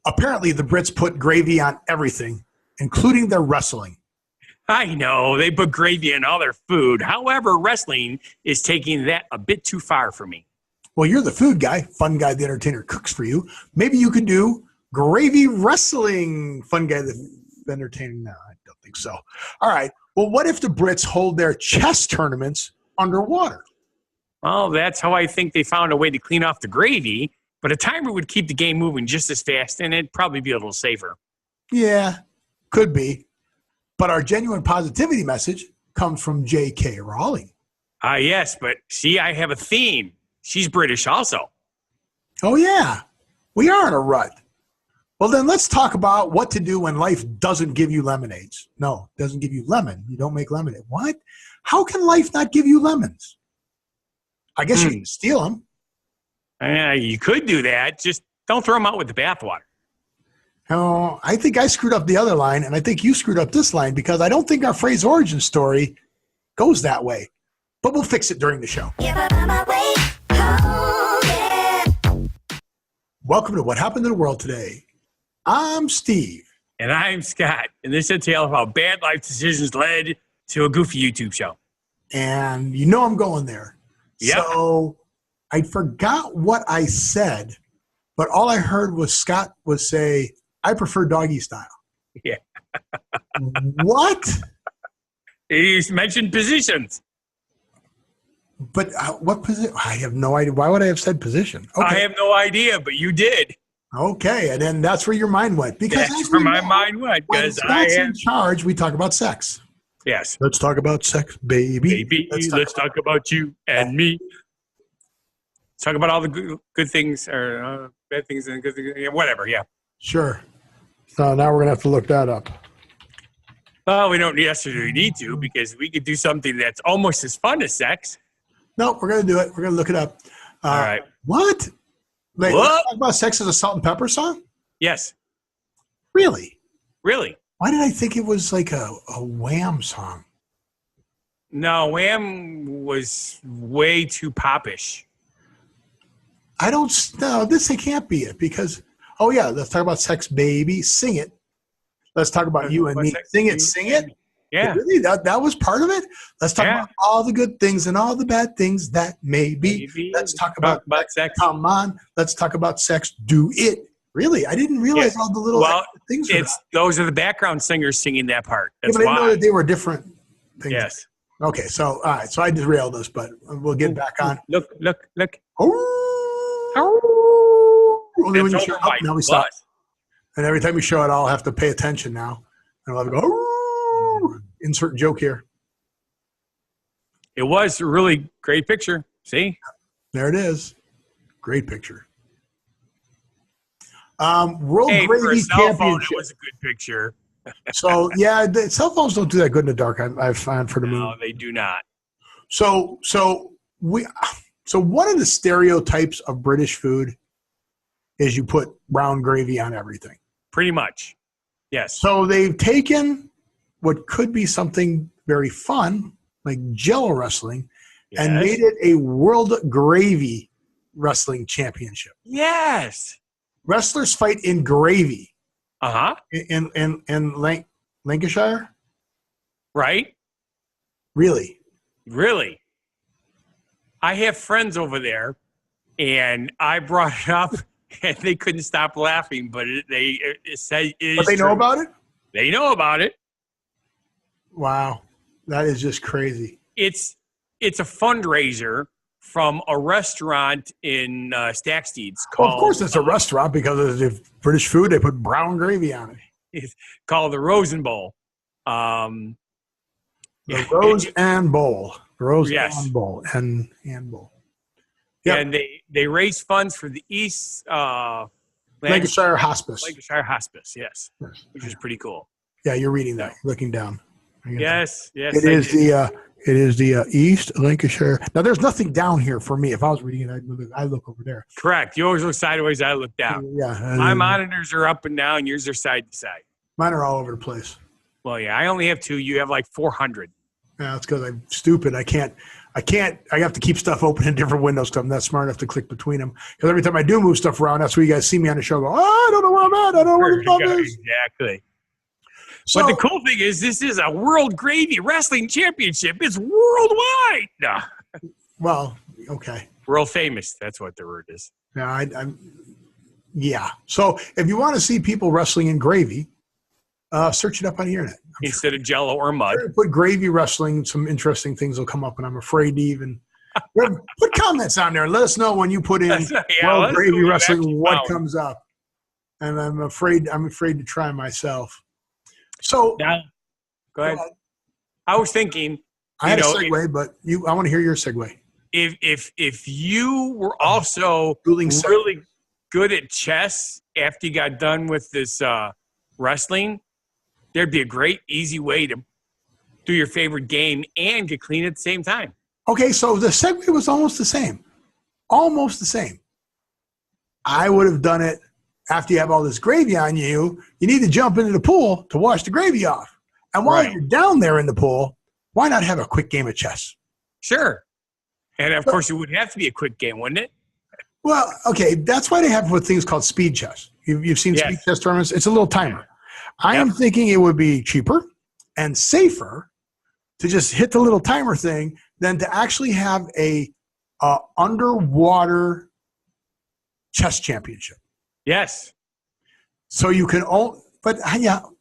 Apparently, the Brits put gravy on everything, including their wrestling. I know, they put gravy in all their food. However, wrestling is taking that a bit too far for me. Well, you're the food guy. Fun Guy the Entertainer cooks for you. Maybe you could do gravy wrestling. Fun Guy the Entertainer. No, I don't think so. All right. Well, what if the Brits hold their chess tournaments underwater? Well, that's how I think they found a way to clean off the gravy. But a timer would keep the game moving just as fast, and it'd probably be a little safer. Yeah, could be. But our genuine positivity message comes from J.K. Rowling. Yes, but see, I have a theme. She's British also. Oh, yeah. We are in a rut. Well, then let's talk about what to do when life doesn't give you lemonades. No, it doesn't give you lemon. You don't make lemonade. What? How can life not give you lemons? I guess you can steal them. You could do that. Just don't throw them out with the bathwater. Oh, I think I screwed up the other line, and I think you screwed up this line because I don't think our phrase origin story goes that way. But we'll fix it during the show. Welcome to What Happened in the World Today. I'm Steve. And I'm Scott. And this is a tale of how bad life decisions led to a goofy YouTube show. And you know I'm going there. Yep. So I forgot what I said, but all I heard was Scott was say, I prefer doggy style. Yeah. What? He's mentioned positions. But what position? I have no idea. Why would I have said position? Okay. I have no idea, but you did. Okay, and then that's where your mind went. Because that's where my mind went. When Scott's in charge, we talk about sex. Yes. Let's talk about sex, baby. Let's talk about you and me. Let's talk about all the good things or bad things and good things. Whatever, yeah. Sure. So now we're going to have to look that up. Well, we don't necessarily need to because we could do something that's almost as fun as sex. No, we're going to do it. We're going to look it up. All right. What? Wait, what? Talk about sex as a Salt and Pepper song? Yes. Really? Really? Why did I think it was like a Wham song? No, Wham was way too popish. I don't know. This can't be it because, oh, yeah, let's talk about sex, baby. Sing it. Let's talk about you and me. Sing it, sing it. Yeah. Really? That was part of it? Let's talk about all the good things and all the bad things that may be. Let's talk about sex. Come on. Let's talk about sex. Do it. Really? I didn't realize all the little things. Those are the background singers singing that part. That's but I didn't know that they were different things. Yes. Okay. So, all right. So I derailed us, but we'll get back on. Look. Only when you show up. Now we stop. And every time we show it, I'll have to pay attention now. And I'll have to go, insert joke here. It was a really great picture. See? There it is. Great picture. World Gravy for a cell phone, Championship. it was a good picture. So, yeah, the cell phones don't do that good in the dark, I've found for the moon. No, they do not. So one of the stereotypes of British food is you put brown gravy on everything. Pretty much. Yes. So they've taken what could be something very fun, like Jello wrestling, and made it a World Gravy Wrestling Championship. Yes. Wrestlers fight in gravy. Uh-huh. In Lancashire? Right. Really? Really. I have friends over there, and I brought it up, and they couldn't stop laughing, but they said it is But they know about it? They know about it. Wow. That is just crazy. It's a fundraiser from a restaurant in Stacksteads called... Well, of course it's a restaurant because of British food. They put brown gravy on it. It's called the Rosen Bowl. The Rose and Bowl. Rose and Bowl. And Bowl. Yep. And they raise funds for the East Lancashire Hospice. Lancashire Hospice, yes. Which is pretty cool. Yeah, you're reading that, looking down. Yes. It is the East Lancashire. Now, there's nothing down here for me. If I was reading it, I'd look over there. Correct. You always look sideways. I look down. Yeah. My monitors are up and down. Yours are side to side. Mine are all over the place. Well, yeah. I only have 2. You have like 400. Yeah, that's because I'm stupid. I can't I have to keep stuff open in different windows because I'm not smart enough to click between them. Because every time I do move stuff around, that's where you guys see me on the show go, oh, I don't know where I'm at. I don't know where the stuff is. Exactly. So, but the cool thing is this is a World Gravy Wrestling Championship. It's worldwide. No. Well, okay. World famous. That's what the word is. Yeah, yeah. So if you want to see people wrestling in gravy, search it up on the internet. Instead of Jello or mud. Put gravy wrestling, some interesting things will come up, and I'm afraid to even put comments on there and let us know when you put in gravy wrestling what comes up. And I'm afraid to try myself. So now, go ahead. I was thinking I had a segue, but I want to hear your segue. If you were also really good at chess after you got done with this wrestling, there'd be a great, easy way to do your favorite game and get clean at the same time. Okay, so the segue was almost the same. Almost the same. I would have done it after you have all this gravy on you. You need to jump into the pool to wash the gravy off. And while you're down there in the pool, why not have a quick game of chess? Sure. And, of course, it would have to be a quick game, wouldn't it? Well, okay, that's why they have what things called speed chess. You've seen speed chess tournaments. It's a little timer. I am thinking it would be cheaper and safer to just hit the little timer thing than to actually have a underwater chess championship. Yes. So you can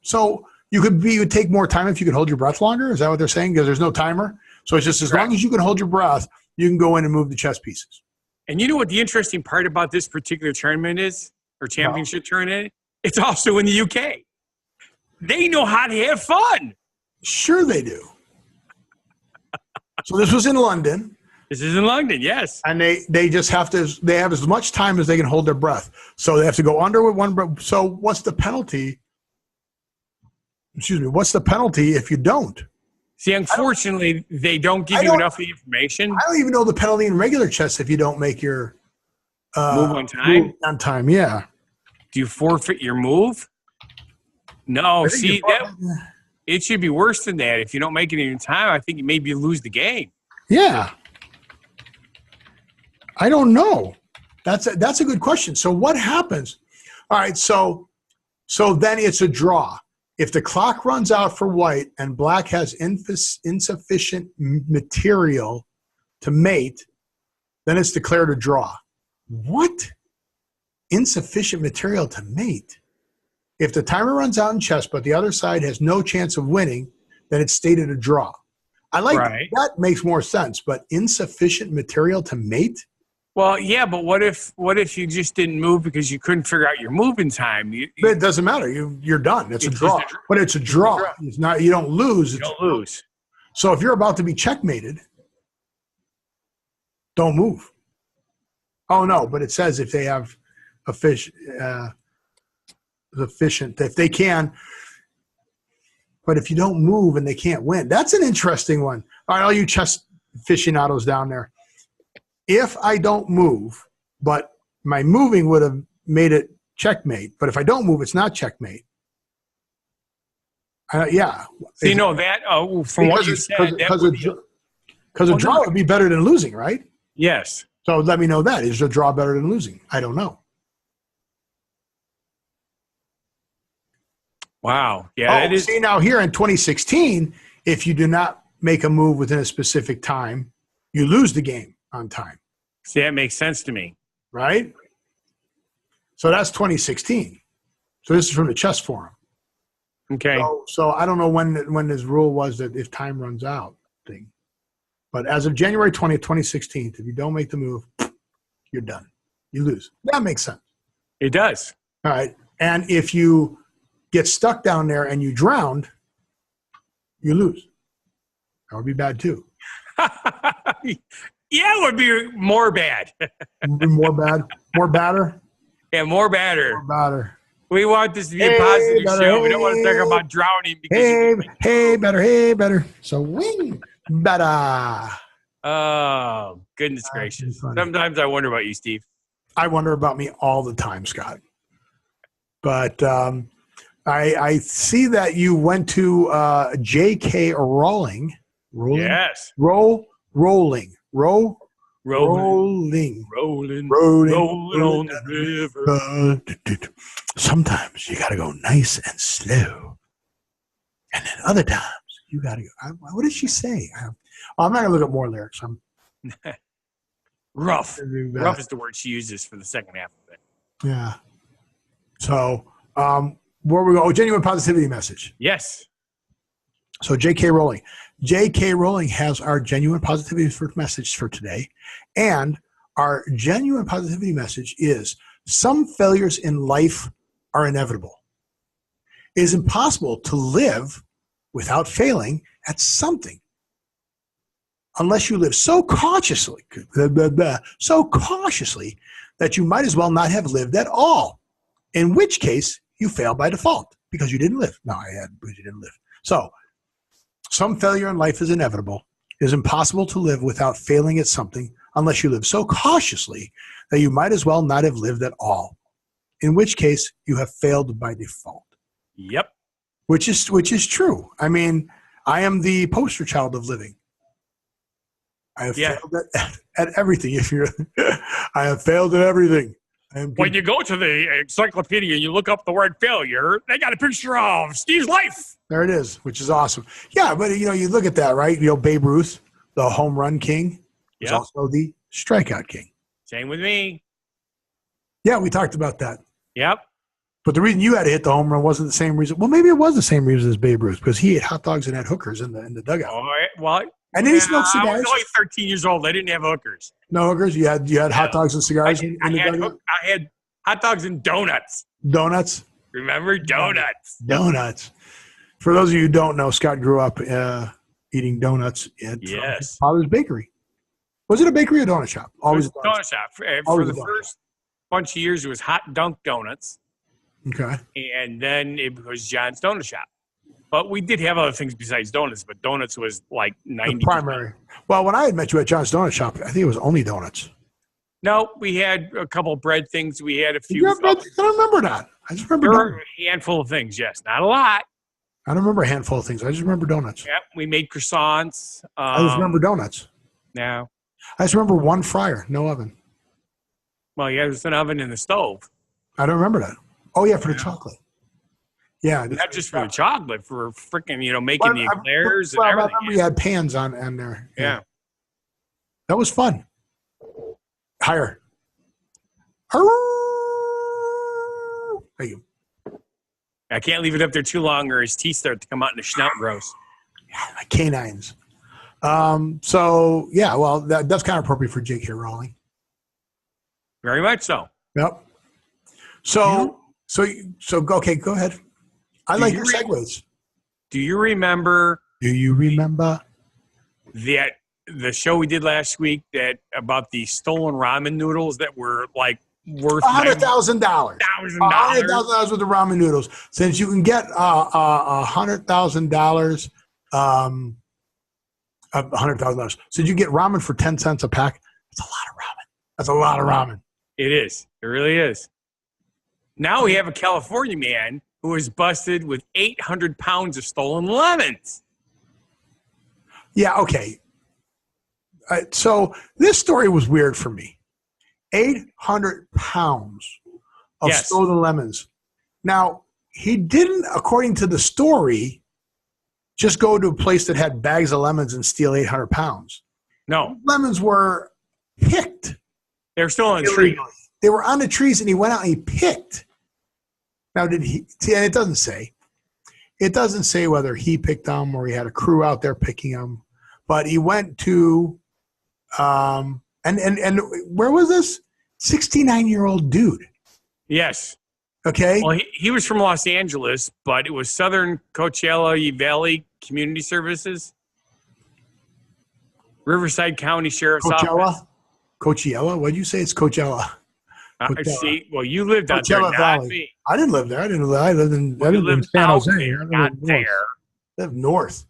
so you would take more time if you could hold your breath longer. Is that what they're saying? Because there's no timer. So it's just as long as you can hold your breath, you can go in and move the chess pieces. And you know what the interesting part about this particular tournament is, or championship tournament? It's also in the UK. They know how to have fun. Sure they do. So this was in London. This is in London, yes. And they just have as much time as they can hold their breath. So they have to go under with one breath. So what's the penalty? Excuse me. What's the penalty if you don't? See, unfortunately, they don't give you enough of the information. I don't even know the penalty in regular chess if you don't make your move on time. Move on time, yeah. Do you forfeit your move? No. See, it should be worse than that. If you don't make it in time, I think maybe you lose the game. Yeah. I don't know. That's a good question. So what happens? All right. So then it's a draw. If the clock runs out for white and black has insufficient material to mate, then it's declared a draw. What? Insufficient material to mate? If the timer runs out in chess, but the other side has no chance of winning, then it's stated a draw. I like that makes more sense, but insufficient material to mate? Well, yeah, but what if you just didn't move because you couldn't figure out your move in time? But it doesn't matter. You're done. It's a draw. But it's a draw. It's not. You don't lose. You don't lose. So if you're about to be checkmated, don't move. Oh no! But it says if they have efficient, if they can. But if you don't move and they can't win, that's an interesting one. All right, all you chess aficionados down there. If I don't move, but my moving would have made it checkmate. But if I don't move, it's not checkmate. Yeah. So you know that from what you said, because a draw would be better than losing, right? Yes. So let me know that. Is a draw better than losing? I don't know. Wow. Yeah. Oh, see, now here in 2016, if you do not make a move within a specific time, you lose the game on time. See, that makes sense to me. Right? So that's 2016. So this is from the chess forum. Okay. So I don't know when this rule was that if time runs out thing. But as of January 20th, 2016, if you don't make the move, you're done. You lose. That makes sense. It does. All right. And if you get stuck down there and you drowned, you lose. That would be bad too. Yeah, it would be more bad. More bad? More batter? Yeah, more batter. More batter. We want this to be a positive show. We don't want to talk about drowning. Because better. So wing, better. Oh, goodness gracious. Sometimes I wonder about you, Steve. I wonder about me all the time, Scott. But I see that you went to J.K. Rowling. Yes. Rolling. Rolling on the river. Sometimes you got to go nice and slow. And then other times you got to go. What did she say? I'm not going to look up more lyrics. Rough. Rough is the word she uses for the second half of it. Yeah. So, where we go? Oh, genuine positivity message. Yes. So, J.K. Rowling. J.K. Rowling has our genuine positivity message for today. And our genuine positivity message is some failures in life are inevitable. It is impossible to live without failing at something unless you live so cautiously that you might as well not have lived at all, in which case you fail by default because you didn't live. Because you didn't live. So some failure in life is inevitable. It is impossible to live without failing at something unless you live so cautiously that you might as well not have lived at all, in which case you have failed by default. Yep. Which is true. I mean, I am the poster child of living. I have failed at everything. I have failed at everything. When you go to the encyclopedia and you look up the word failure, they got a picture of Steve's life. There it is, which is awesome. Yeah, but you look at that, right? Babe Ruth, the home run king, is also the strikeout king. Same with me. Yeah, we talked about that. Yep. But the reason you had to hit the home run wasn't the same reason. Well, maybe it was the same reason as Babe Ruth because he ate hot dogs and had hookers in the dugout. All right. Well, and then he smoked cigars. I was only 13 years old. I didn't have hookers. No hookers? You had hot dogs and cigars in the dugout? I had hot dogs and donuts. Donuts? Remember? Donuts. Donuts. For those of you who don't know, Scott grew up eating donuts at his father's bakery. Was it a bakery or donut shop? Always a donut shop. For the first bunch of years, it was Hot Dunk Donuts. Okay. And then it was John's Donut Shop. But we did have other things besides donuts, but donuts was like 90%. The primary. Well, when I had met you at John's Donut Shop, I think it was only donuts. No, we had a couple of bread things. We had a few. I don't remember that. I just remember there were a handful of things, yes. Not a lot. I don't remember a handful of things. I just remember donuts. Yep, we made croissants. I just remember donuts. No. I just remember one fryer, no oven. Well, yeah, there's an oven in the stove. I don't remember that. Oh, yeah, for the chocolate. Yeah. Not just for the chocolate, for freaking, making the eclairs and everything. I remember you had pans on there. Yeah. That was fun. Higher. Thank you. I can't leave it up there too long or his teeth start to come out and his snout grows. Yeah, my canines. So, yeah, well, that's kind of appropriate for J.K. Rowling. Very much so. Yep. So okay, go ahead. I like your segues. Do you remember that the show we did last week about the stolen ramen noodles that were like worth $100,000? $100,000 with the ramen noodles. Since you can get $100,000, $100,000. Since you get ramen for 10 cents a pack, that's a lot of ramen. That's a lot of ramen. It is. It really is. Now we have a California man who was busted with 800 pounds of stolen lemons. Yeah, okay. So this story was weird for me. 800 pounds of stolen lemons. Now, he didn't, according to the story, just go to a place that had bags of lemons and steal 800 pounds. No. Lemons were picked. They were still on the tree. They were on the trees, and he went out and he picked. Now, did he? See, and it doesn't say. It doesn't say whether he picked them or he had a crew out there picking them. But he went to, and where was this? 69-year-old dude. Yes. Okay. Well, he was from Los Angeles, but it was Southern Coachella Valley Community Services, Riverside County Sheriff's Office. Coachella? What did you say? It's Coachella. See, well, you lived out there, not me. I didn't live there. I lived in San Jose. I live north.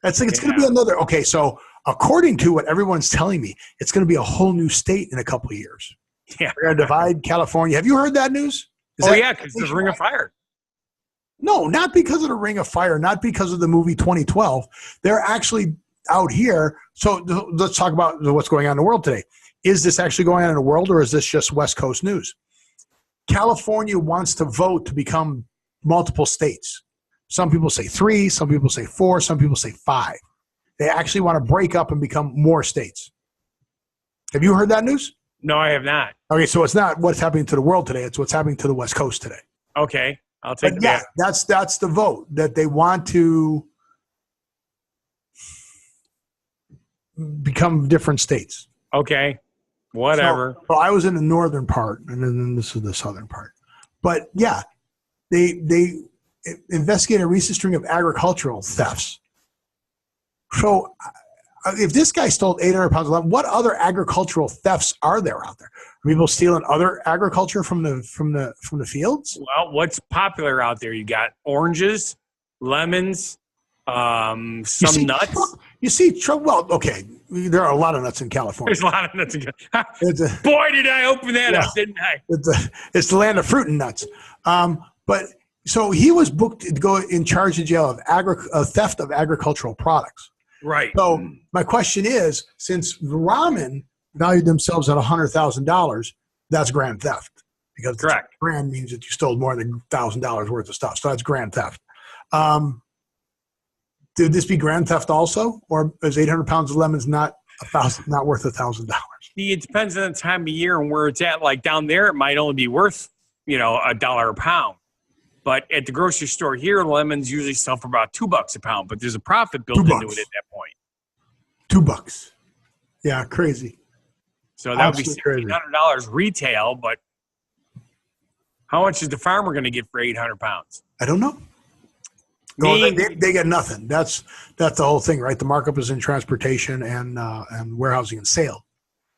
It's going to be another. Okay, so according to what everyone's telling me, it's going to be a whole new state in a couple of years. Yeah, we're going to divide California. Have you heard that news? Because the Ring of Fire. No, not because of the Ring of Fire. Not because of the movie 2012. They're actually out here, so let's talk about what's going on in the world today. Is this actually going on in the world, or is this just West Coast news? California wants to vote to become multiple states. Some people say 3, some people say 4, some people say 5. They actually want to break up and become more states. Have you heard that news? No, I have not. Okay, so it's not what's happening to the world today. It's what's happening to the West Coast today. Okay, I'll take that. That's the vote, that they want to become different states. Okay, whatever. So I was in the northern part, and then this is the southern part. But yeah, they investigated a recent string of agricultural thefts. So if this guy stole 800 pounds of lemon, what other agricultural thefts are there out there? Are people stealing other agriculture from the fields? Well, what's popular out there? You got oranges, lemons, some nuts. You see, well, okay, there are a lot of nuts in California. There's a lot of nuts in California. Boy, did I open that up, didn't I? It's the land of fruit and nuts. But so he was booked to go in charge of jail of theft of agricultural products. Right. So my question is, since the ramen valued themselves at $100,000, that's grand theft, because correct. Grand means that you stole more than $1,000 worth of stuff. So that's grand theft. Did this be grand theft also, or is 800 pounds of lemons not worth $1,000? It depends on the time of year and where it's at. Like down there, it might only be worth $1 a pound. But at the grocery store here, lemons usually sell for about $2 a pound. But there's a profit built into it at that point. $2. Yeah, crazy. So that would be $1,600 retail. But how much is the farmer going to get for 800 pounds? I don't know. No, they get nothing. That's the whole thing, right? The markup is in transportation and warehousing and sale.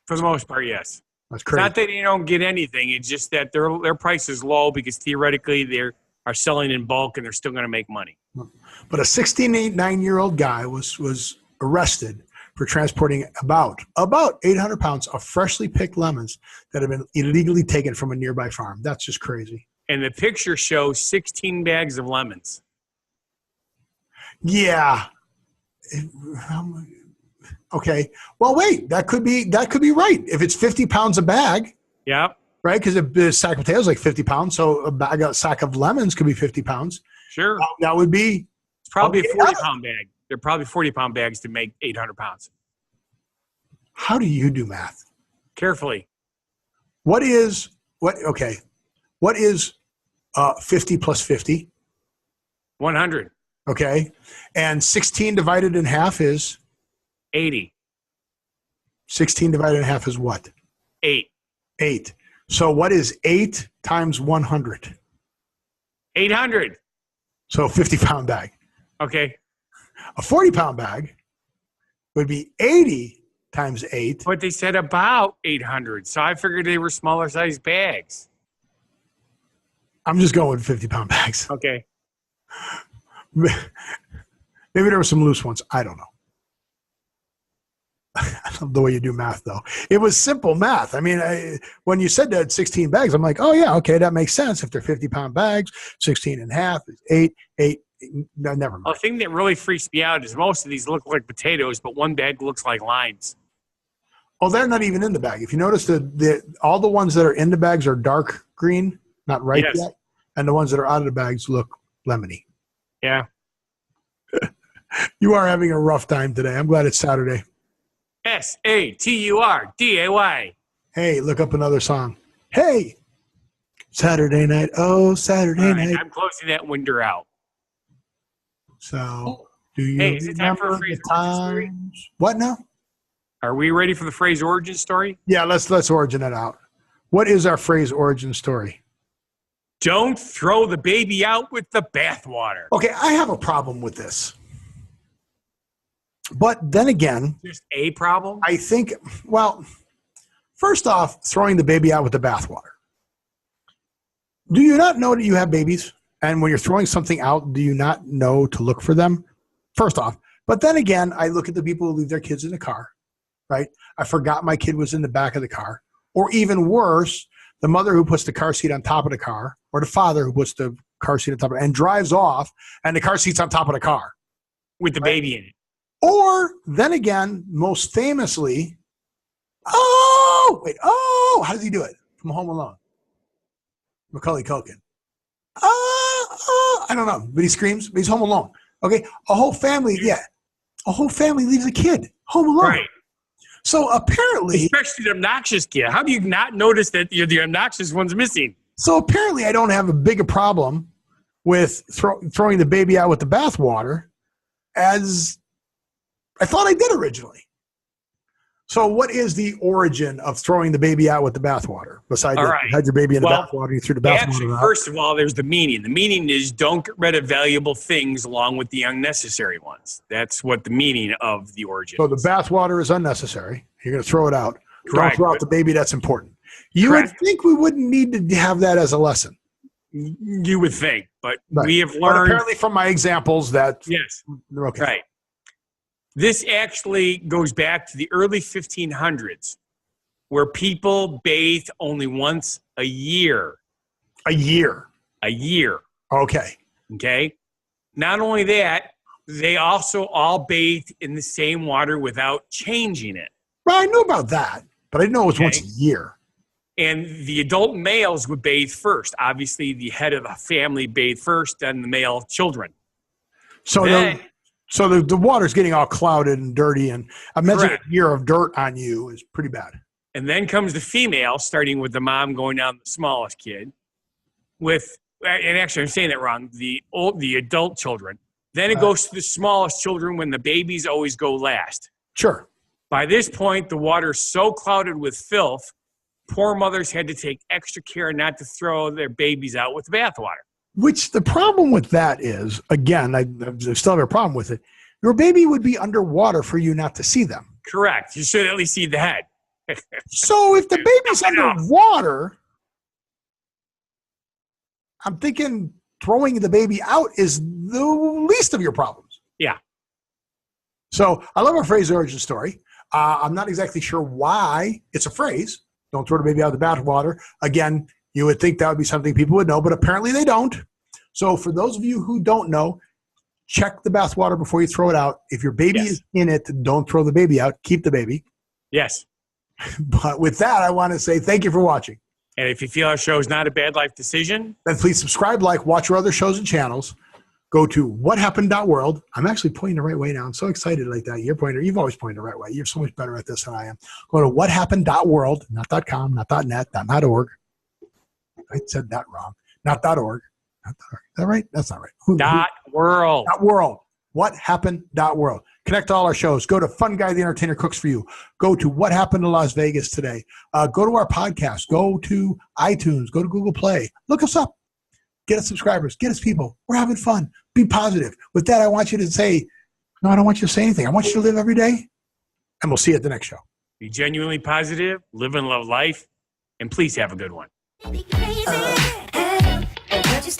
For the most part, yes. That's crazy. Not that they don't get anything. It's just that their price is low because theoretically they are selling in bulk and they're still going to make money. But a 69-year-old guy was arrested for transporting about 800 pounds of freshly picked lemons that have been illegally taken from a nearby farm. That's just crazy. And the picture shows 16 bags of lemons. Yeah. Okay. Well, wait. That could be right. If it's 50 pounds a bag. Yeah. Right, because a sack of potatoes is like 50 pounds, so a sack of lemons could be 50 pounds. Sure. That would be. It's probably a 40-pound bag. They're probably 40-pound bags to make 800 pounds. How do you do math? Carefully. What is 50 plus 50? 100. Okay. And 16 divided in half is? 80. 16 divided in half is what? 8. 8. So what is 8 times 100? 800. So a 50-pound bag. Okay. A 40-pound bag would be 80 times 8. But they said about 800. So I figured they were smaller size bags. I'm just going with 50-pound bags. Okay. Maybe there were some loose ones. I don't know. I love the way you do math, though. It was simple math. I mean, when you said that 16 bags, I'm like, oh, yeah, okay, that makes sense. If they're 50-pound bags, 16 and a half is 8. No, never mind. The thing that really freaks me out is most of these look like potatoes, but one bag looks like limes. Oh, they're not even in the bag. If you notice, all the ones that are in the bags are dark green, not ripe yet, and the ones that are out of the bags look lemony. Yeah. You are having a rough time today. I'm glad it's Saturday. Saturday. Hey, look up another song. Hey, Saturday night. Oh, Saturday night. I'm closing that window out. So, do you is it time for a phrase origin story? What now? Are we ready for the phrase origin story? Yeah, let's origin it out. What is our phrase origin story? Don't throw the baby out with the bathwater. Okay, I have a problem with this. But then again, just a problem? I think, well, first off, throwing the baby out with the bathwater. Do you not know that you have babies? And when you're throwing something out, do you not know to look for them? First off. But then again, I look at the people who leave their kids in the car, right? I forgot my kid was in the back of the car. Or even worse, the mother who puts the car seat on top of the car, or the father who puts the car seat on top of it and drives off, and the car seat's on top of the car. With the baby in it. Or then again, most famously, how does he do it? From Home Alone. Macaulay Culkin. I don't know, but he screams, but he's home alone. Okay, a whole family leaves a kid home alone. Right. So apparently, especially the obnoxious kid. How do you not notice that you're the obnoxious one's missing? So apparently, I don't have a bigger problem with throwing the baby out with the bathwater as I thought I did originally. So what is the origin of throwing the baby out with the bathwater? Besides, you had your baby in the bathwater, you threw the bathwater out. First of all, there's the meaning. The meaning is don't get rid of valuable things along with the unnecessary ones. That's what the meaning of the origin is. So the bathwater is unnecessary. You're going to throw it out. Correct. Don't throw out the baby. That's important. You would think we wouldn't need to have that as a lesson. You would think, but we have learned. But apparently from my examples that. Yes. Okay. Right. This actually goes back to the early 1500s, where people bathed only once a year. A year. A year. Okay. Okay. Not only that, they also all bathed in the same water without changing it. Well, I knew about that, but I didn't know it was once a year. And the adult males would bathe first. Obviously, the head of the family bathed first, then the male children. So the water's getting all clouded and dirty, and I imagine a year of dirt on you is pretty bad. And then comes the female, starting with the mom going down the smallest kid, and actually I'm saying that wrong, the adult children. Then it goes to the smallest children when the babies always go last. Sure. By this point, the water's so clouded with filth, poor mothers had to take extra care not to throw their babies out with the bathwater. Which the problem with that is, again, I still have a problem with it. Your baby would be underwater for you not to see them. Correct. You should at least see the head. So if the baby's underwater, I'm thinking throwing the baby out is the least of your problems. Yeah. So I love our phrase origin story. I'm not exactly sure why it's a phrase. Don't throw the baby out of the bathwater. Again, you would think that would be something people would know, but apparently they don't. So for those of you who don't know, check the bathwater before you throw it out. If your baby is in it, don't throw the baby out. Keep the baby. Yes. But with that, I want to say thank you for watching. And if you feel our show is not a bad life decision, then please subscribe, watch our other shows and channels. Go to whathappened.world. I'm actually pointing the right way now. I'm so excited like that. You've always pointed the right way. You're so much better at this than I am. Go to whathappened.world, not .com, not .net, not .org. I said that wrong. Not .org. Not .org. Is that right? That's not right. .world. .world. Whathappened.world. Connect to all our shows. Go to Fun Guy the Entertainer Cooks For You. Go to What Happened to Las Vegas Today. Go to our podcast. Go to iTunes. Go to Google Play. Look us up. Get us subscribers. Get us people. We're having fun. Be positive. With that, I want you to say, no, I don't want you to say anything. I want you to live every day. And we'll see you at the next show. Be genuinely positive, live and love life, and please have a good one. Be crazy, and just